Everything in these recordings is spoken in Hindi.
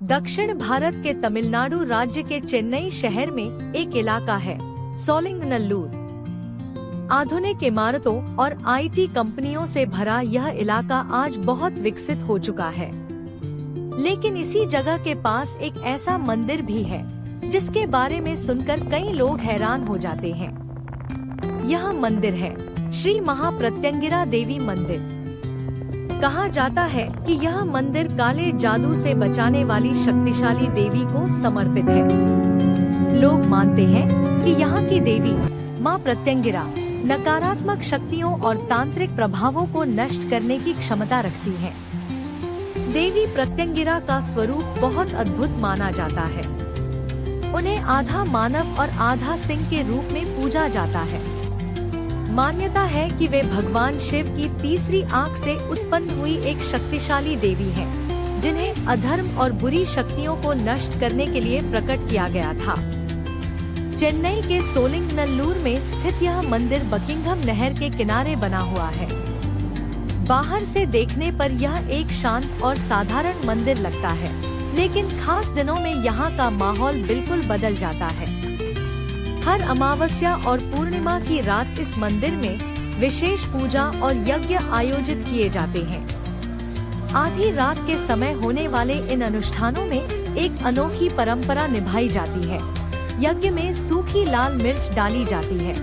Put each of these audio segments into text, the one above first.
दक्षिण भारत के तमिलनाडु राज्य के चेन्नई शहर में एक इलाका है सोलिंगनल्लूर। आधुनिक इमारतों और आईटी कंपनियों से भरा यह इलाका आज बहुत विकसित हो चुका है, लेकिन इसी जगह के पास एक ऐसा मंदिर भी है जिसके बारे में सुनकर कई लोग हैरान हो जाते हैं। यह मंदिर है श्री महाप्रत्यंगिरा देवी मंदिर। कहा जाता है कि यह मंदिर काले जादू से बचाने वाली शक्तिशाली देवी को समर्पित है। लोग मानते हैं कि यहाँ की देवी माँ प्रत्यंगिरा नकारात्मक शक्तियों और तांत्रिक प्रभावों को नष्ट करने की क्षमता रखती है। देवी प्रत्यंगिरा का स्वरूप बहुत अद्भुत माना जाता है। उन्हें आधा मानव और आधा सिंह के रूप में पूजा जाता है। मान्यता है कि वे भगवान शिव की तीसरी आंख से उत्पन्न हुई एक शक्तिशाली देवी हैं, जिन्हें अधर्म और बुरी शक्तियों को नष्ट करने के लिए प्रकट किया गया था। चेन्नई के सोलिंगनल्लूर में स्थित यह मंदिर बकिंघम नहर के किनारे बना हुआ है। बाहर से देखने पर यह एक शांत और साधारण मंदिर लगता है, लेकिन खास दिनों में यहाँ का माहौल बिल्कुल बदल जाता है। हर अमावस्या और पूर्णिमा की रात इस मंदिर में विशेष पूजा और यज्ञ आयोजित किए जाते हैं। आधी रात के समय होने वाले इन अनुष्ठानों में एक अनोखी परंपरा निभाई जाती है। यज्ञ में सूखी लाल मिर्च डाली जाती है।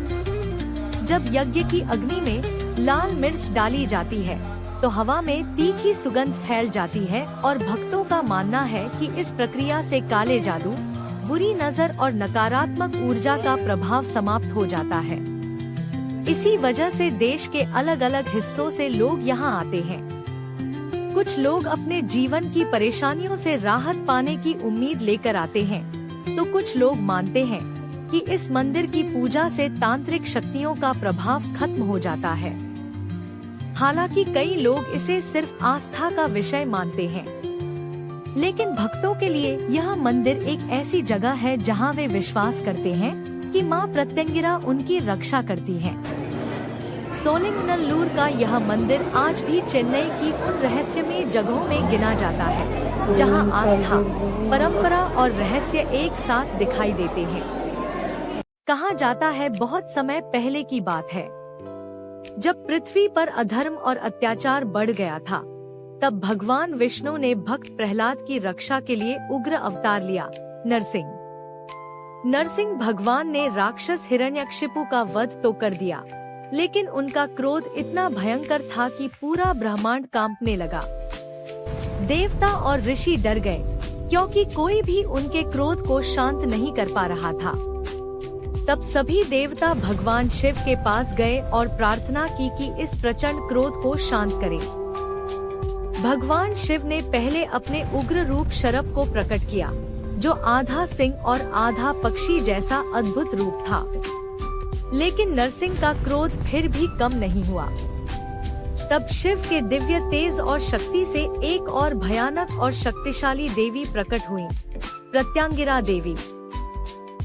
जब यज्ञ की अग्नि में लाल मिर्च डाली जाती है तो हवा में तीखी सुगंध फैल जाती है और भक्तों का मानना है कि इस प्रक्रिया से काले जादू, बुरी नजर और नकारात्मक ऊर्जा का प्रभाव समाप्त हो जाता है। इसी वजह से देश के अलग अलग हिस्सों से लोग यहाँ आते हैं। कुछ लोग अपने जीवन की परेशानियों से राहत पाने की उम्मीद लेकर आते हैं, तो कुछ लोग मानते हैं कि इस मंदिर की पूजा से तांत्रिक शक्तियों का प्रभाव खत्म हो जाता है। हालांकि कई लोग इसे सिर्फ आस्था का विषय मानते हैं, लेकिन भक्तों के लिए यह मंदिर एक ऐसी जगह है जहां वे विश्वास करते हैं कि मां प्रत्यंगिरा उनकी रक्षा करती है। सोलिंगनल्लूर का यह मंदिर आज भी चेन्नई की उन रहस्यमयी जगहों में गिना जाता है जहां आस्था, परंपरा और रहस्य एक साथ दिखाई देते हैं। कहा जाता है बहुत समय पहले की बात है, जब पृथ्वी पर अधर्म और अत्याचार बढ़ गया था, तब भगवान विष्णु ने भक्त प्रहलाद की रक्षा के लिए उग्र अवतार लिया, नरसिंह भगवान ने राक्षस हिरण्यकशिपु का वध तो कर दिया, लेकिन उनका क्रोध इतना भयंकर था कि पूरा ब्रह्मांड कांपने लगा। देवता और ऋषि डर गए, क्योंकि कोई भी उनके क्रोध को शांत नहीं कर पा रहा था। तब सभी देवता भगवान शिव के पास गए और प्रार्थना की कि इस प्रचंड क्रोध को शांत करें। भगवान शिव ने पहले अपने उग्र रूप शरभ को प्रकट किया, जो आधा सिंह और आधा पक्षी जैसा अद्भुत रूप था। लेकिन नरसिंह का क्रोध फिर भी कम नहीं हुआ। तब शिव के दिव्य तेज और शक्ति से एक और भयानक और शक्तिशाली देवी प्रकट हुई, प्रत्यंगिरा देवी।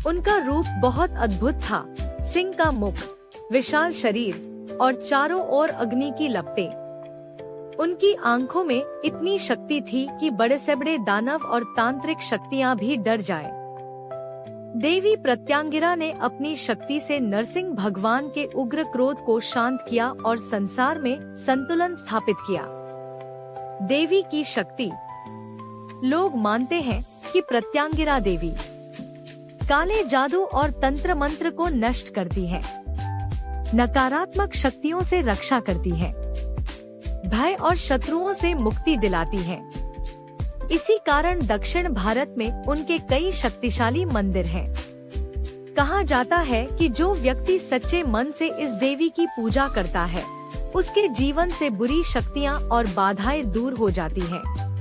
उनका रूप बहुत अद्भुत था। सिंह का मुख, विशाल शरीर और चारों ओर अग्नि की लपटें। उनकी आंखों में इतनी शक्ति थी कि बड़े से बड़े दानव और तांत्रिक शक्तियां भी डर जाएं। देवी प्रत्यंगिरा ने अपनी शक्ति से नरसिंह भगवान के उग्र क्रोध को शांत किया और संसार में संतुलन स्थापित किया। देवी की शक्ति। लोग मानते हैं कि प्रत्यंगिरा देवी काले जादू और तंत्र मंत्र को नष्ट करती है, नकारात्मक शक्तियों से रक्षा करती है, भय और शत्रुओं से मुक्ति दिलाती हैं। इसी कारण दक्षिण भारत में उनके कई शक्तिशाली मंदिर हैं। कहा जाता है कि जो व्यक्ति सच्चे मन से इस देवी की पूजा करता है, उसके जीवन से बुरी शक्तियां और बाधाएं दूर हो जाती हैं।